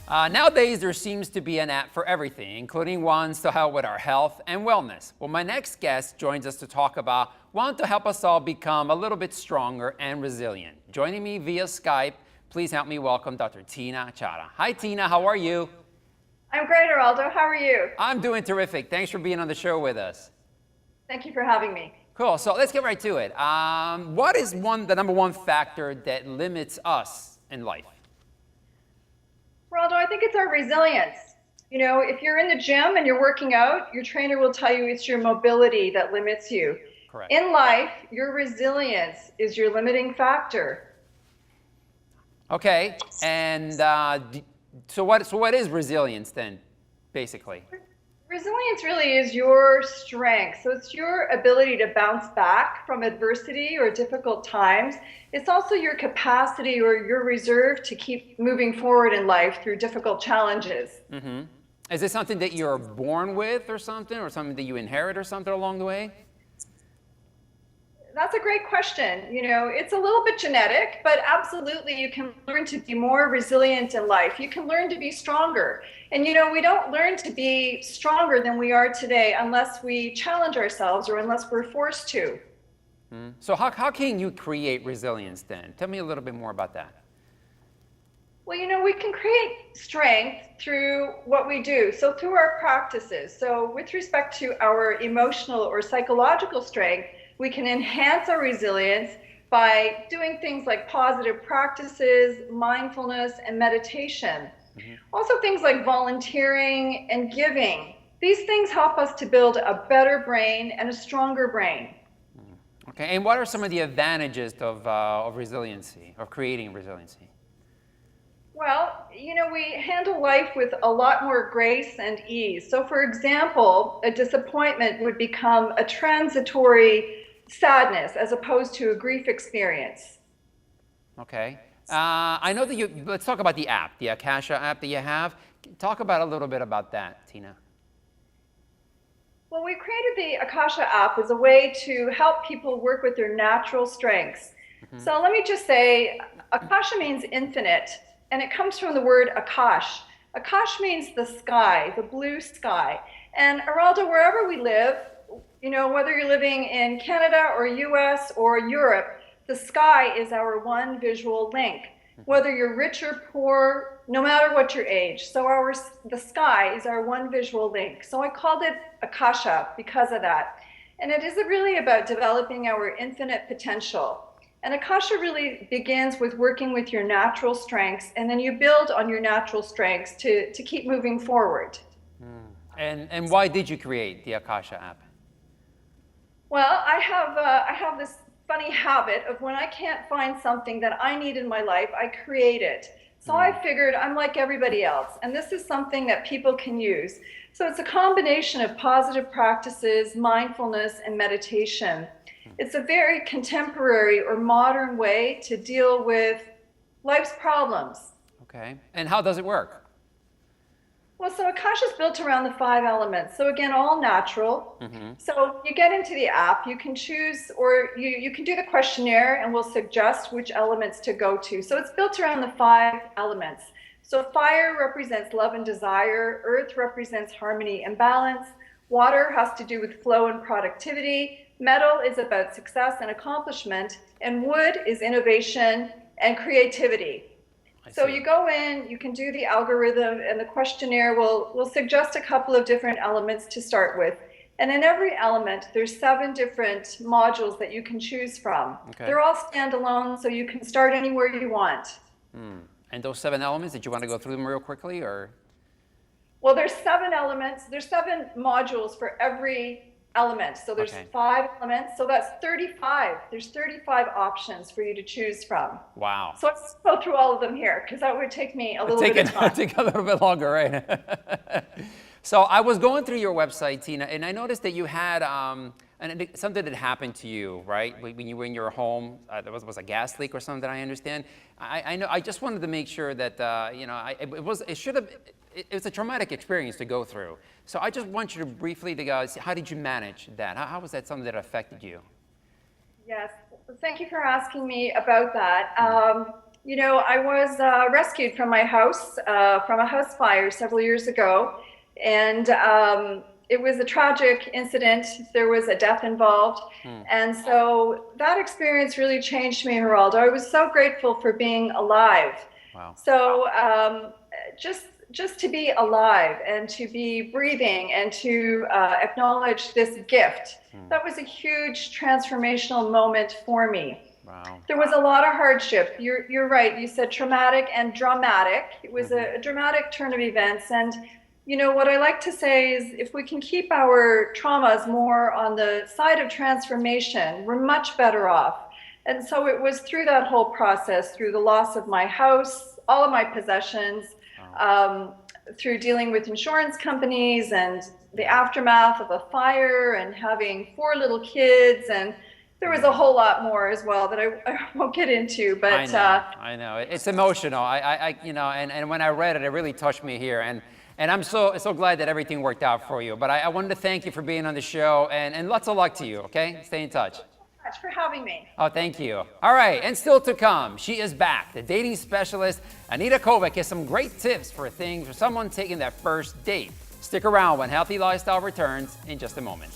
Nowadays, there seems to be an app for everything, including ones to help with our health and wellness. Well, my next guest joins us to talk about one to help us all become a little bit stronger and resilient. Joining me via Skype, please help me welcome Dr. Tina Chara. Hi, Tina. How are you? I'm great, Eraldo. How are you? I'm doing terrific. Thanks for being on the show with us. Thank you for having me. Cool. So let's get right to it. What is the number one factor that limits us in life? Eraldo, I think it's our resilience. You know, if you're in the gym and you're working out, your trainer will tell you it's your mobility that limits you. Correct. In life, your resilience is your limiting factor. Okay. And so what is resilience then, basically? Resilience really is your strength. So it's your ability to bounce back from adversity or difficult times. It's also your capacity or your reserve to keep moving forward in life through difficult challenges. Mm-hmm. Is this something that you're born with or something that you inherit or something along the way? That's a great question. You know, it's a little bit genetic, but absolutely you can learn to be more resilient in life. You can learn to be stronger. And, you know, we don't learn to be stronger than we are today unless we challenge ourselves or unless we're forced to. So how can you create resilience then? Tell me a little bit more about that. Well, you know, we can create strength through what we do. So through our practices. So with respect to our emotional or psychological strength, we can enhance our resilience by doing things like positive practices, mindfulness, and meditation. Mm-hmm. Also things like volunteering and giving. These things help us to build a better brain and a stronger brain. Okay, and what are some of the advantages of resiliency, of creating resiliency? Well, you know, we handle life with a lot more grace and ease. So for example, a disappointment would become a transitory sadness as opposed to a grief experience. Okay. I know that let's talk about the app, the Akasha app that you have. Talk about a little bit about that, Tina. Well, we created the Akasha app as a way to help people work with their natural strengths. Mm-hmm. So let me just say, Akasha means infinite, and it comes from the word Akash. Akash means the sky, the blue sky. And Eraldo, wherever we live, you know, whether you're living in Canada or US or Europe, the sky is our one visual link. Whether you're rich or poor, no matter what your age. So the sky is our one visual link. So I called it Akasha because of that. And it is really about developing our infinite potential. And Akasha really begins with working with your natural strengths, and then you build on your natural strengths to keep moving forward. And why did you create the Akasha app? Well, I have this funny habit of when I can't find something that I need in my life, I create it. So I figured I'm like everybody else, and this is something that people can use. So it's a combination of positive practices, mindfulness, and meditation. It's a very contemporary or modern way to deal with life's problems. Okay, and how does it work? Well, so Akasha is built around the 5 elements. So again, all natural. Mm-hmm. So you get into the app, you can choose, or you can do the questionnaire and we'll suggest which elements to go to. So it's built around the 5 elements. So fire represents love and desire. Earth represents harmony and balance. Water has to do with flow and productivity. Metal is about success and accomplishment. And wood is innovation and creativity. So you go in, you can do the algorithm, and the questionnaire will suggest a couple of different elements to start with. And in every element, there's 7 different modules that you can choose from. Okay. They're all standalone, so you can start anywhere you want. And those 7 elements, did you want to go through them real quickly, or? Well, there's 7 elements. There's 7 modules for every element. So there's 5 elements. So that's 35. There's 35 options for you to choose from. Wow. So let's go through all of them here, because that would take me a little bit of time. Take a little bit longer, right? So I was going through your website, Tina, and I noticed that you had something that happened to you, right? When you were in your home, there was a gas leak or something, I understand. I know. I just wanted to make sure that it was a traumatic experience to go through. So I just want you to briefly how did you manage that? How was that something that affected you? Yes, thank you for asking me about that. I was rescued from my house from a house fire several years ago, and it was a tragic incident. There was a death involved, and so that experience really changed me, Geraldo. I was so grateful for being alive. Wow. So just to be alive and to be breathing and to acknowledge this gift, that was a huge transformational moment for me. Wow. There was a lot of hardship. You're right. You said traumatic and dramatic. It was a dramatic turn of events. And what I like to say is if we can keep our traumas more on the side of transformation, we're much better off. And so it was through that whole process, through the loss of my house, all of my possessions, through dealing with insurance companies and the aftermath of a fire and having 4 little kids, and there was a whole lot more as well that I won't get into, but I know. It's emotional. And when I read it, it really touched me here. And I'm so glad that everything worked out for you. But I wanted to thank you for being on the show, and lots of luck to you, okay? Stay in touch. Thanks for having me. Oh, thank you. All right, and still to come, she is back. The dating specialist, Anita Kovac, has some great tips for someone taking that first date. Stick around when Healthy Lifestyle returns in just a moment.